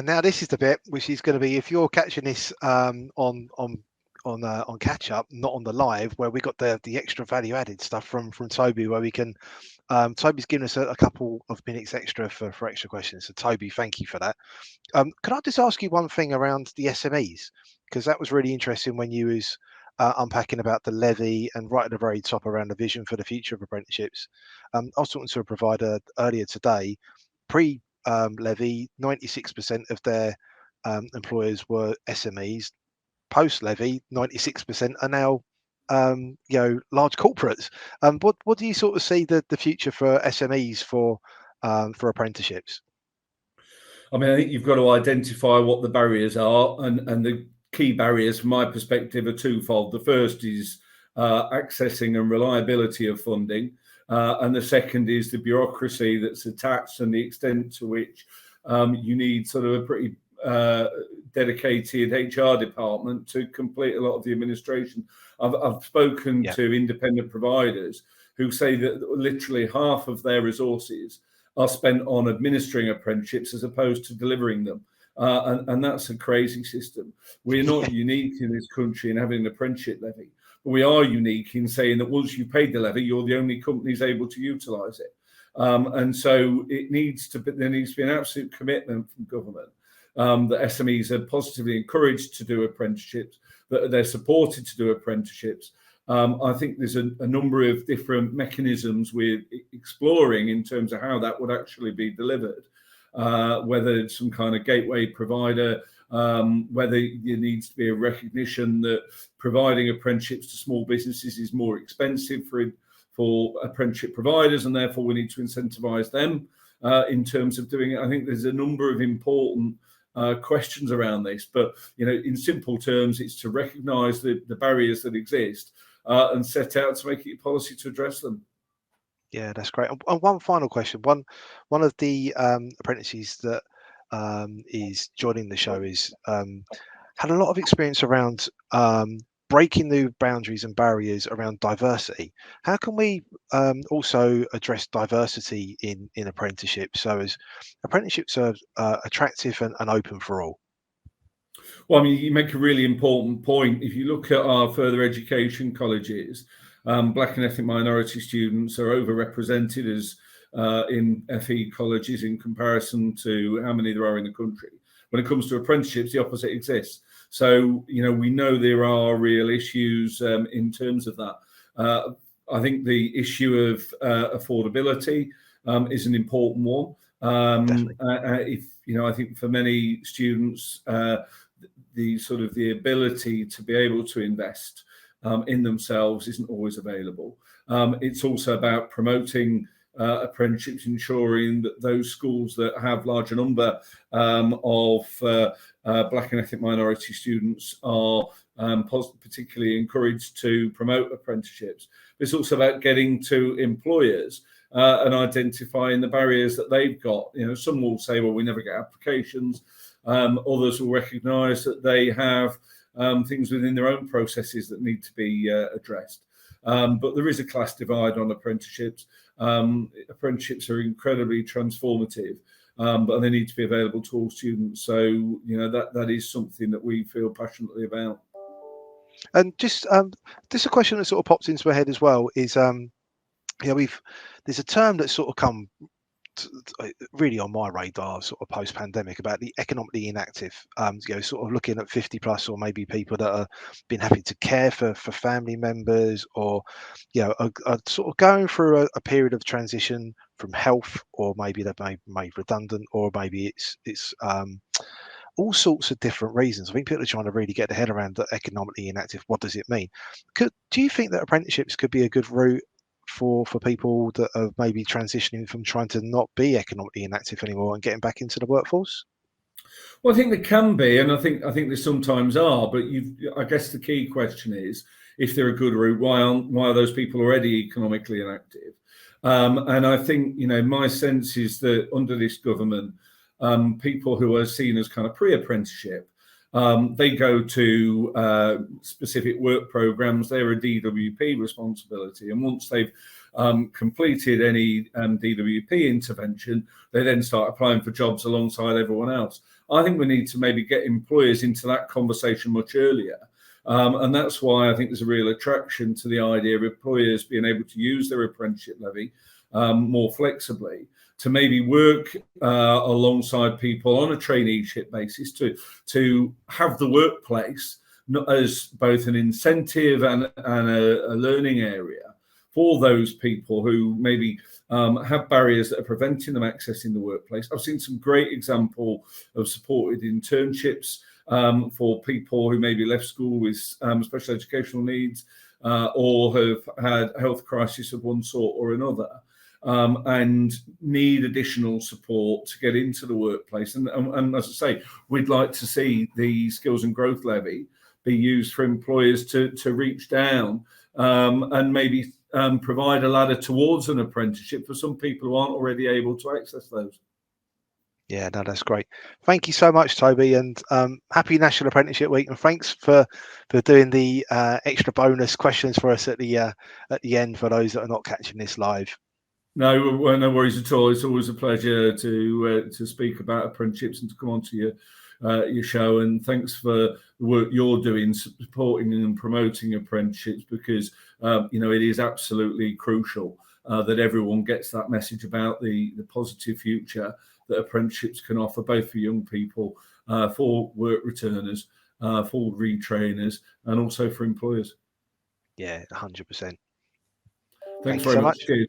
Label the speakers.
Speaker 1: now this is the bit which is going to be, if you're catching this on catch up, not on the live, where we got the extra value added stuff from Toby, where we can. Toby's given us a couple of minutes extra for extra questions. So Toby, thank you for that. Can I just ask you one thing around the SMEs, because that was really interesting when you was unpacking about the levy and right at the very top around the vision for the future of apprenticeships. I was talking to a provider earlier today. Levy, 96% of their employers were SMEs. Post levy, 96% are now large corporates. What do you sort of see the future for SMEs for apprenticeships?
Speaker 2: I mean, I think you've got to identify what the barriers are, and the key barriers from my perspective are twofold. The first is accessing and reliability of funding, and the second is the bureaucracy that's attached and the extent to which you need sort of a pretty dedicated HR department to complete a lot of the administration. I've spoken to independent providers who say that literally half of their resources are spent on administering apprenticeships as opposed to delivering them. And that's a crazy system. We're not unique in this country in having an apprenticeship levy, but we are unique in saying that once you've paid the levy, you're the only companies able to utilise it. And so there needs to be an absolute commitment from government that SMEs are positively encouraged to do apprenticeships, that they're supported to do apprenticeships. I think there's a number of different mechanisms we're exploring in terms of how that would actually be delivered, whether it's some kind of gateway provider, whether there needs to be a recognition that providing apprenticeships to small businesses is more expensive for apprenticeship providers, and therefore we need to incentivise them in terms of doing it. I think there's a number of important questions around this, but in simple terms, it's to recognise the barriers that exist and set out to make it a policy to address them.
Speaker 1: Yeah, that's great. And one final question. One of the apprentices that is joining the show is had a lot of experience around breaking new boundaries and barriers around diversity. How can we also address diversity in apprenticeships so as apprenticeships are attractive and open for all?
Speaker 2: Well, I mean, you make a really important point. If you look at our further education colleges, Black and ethnic minority students are overrepresented as in FE colleges in comparison to how many there are in the country. When it comes to apprenticeships, the opposite exists. So, we know there are real issues in terms of that. I think the issue of affordability is an important one. I think for many students, the ability to be able to invest in themselves isn't always available. It's also about promoting apprenticeships, ensuring that those schools that have larger number of Black and ethnic minority students are particularly encouraged to promote apprenticeships. It's also about getting to employers and identifying the barriers that they've got. Some will say, well, we never get applications. Others will recognise that they have things within their own processes that need to be addressed. But there is a class divide on apprenticeships. Apprenticeships are incredibly transformative, but they need to be available to all students. So, that is something that we feel passionately about.
Speaker 1: And just a question that sort of pops into my head as well is, there's a term that's sort of come really on my radar sort of post-pandemic about the economically inactive, sort of looking at 50 plus, or maybe people that are been having to care for family members, or are sort of going through a period of transition from health, or maybe they've made redundant, or maybe it's all sorts of different reasons. I think people are trying to really get their head around the economically inactive. What does it mean? Do you think that apprenticeships could be a good route for people that are maybe transitioning from trying to not be economically inactive anymore and getting back into the workforce?
Speaker 2: Well, I think there can be, and I think there sometimes are. But I guess the key question is, if they're a good route, why are those people already economically inactive? And I think my sense is that under this government, people who are seen as kind of pre-apprenticeship, they go to specific work programs. They're a DWP responsibility, and once they've completed any DWP intervention, they then start applying for jobs alongside everyone else. I think we need to maybe get employers into that conversation much earlier. And that's why I think there's a real attraction to the idea of employers being able to use their apprenticeship levy more flexibly, to maybe work alongside people on a traineeship basis, to have the workplace not as both an incentive and a learning area for those people who maybe have barriers that are preventing them accessing the workplace. I've seen some great example of supported internships for people who maybe left school with special educational needs or have had a health crisis of one sort or another. And need additional support to get into the workplace. And as I say, we'd like to see the skills and growth levy be used for employers to reach down and maybe provide a ladder towards an apprenticeship for some people who aren't already able to access those.
Speaker 1: Yeah, no, that's great. Thank you so much, Toby, and happy National Apprenticeship Week, and thanks for doing the extra bonus questions for us at the end for those that are not catching this live.
Speaker 2: No, well, no worries at all. It's always a pleasure to speak about apprenticeships and to come on to your show. And thanks for the work you're doing, supporting and promoting apprenticeships, because it is absolutely crucial that everyone gets that message about the positive future that apprenticeships can offer, both for young people, for work returners, for retrainers, and also for employers.
Speaker 1: Yeah, 100%.
Speaker 2: Thanks very much. Cheers.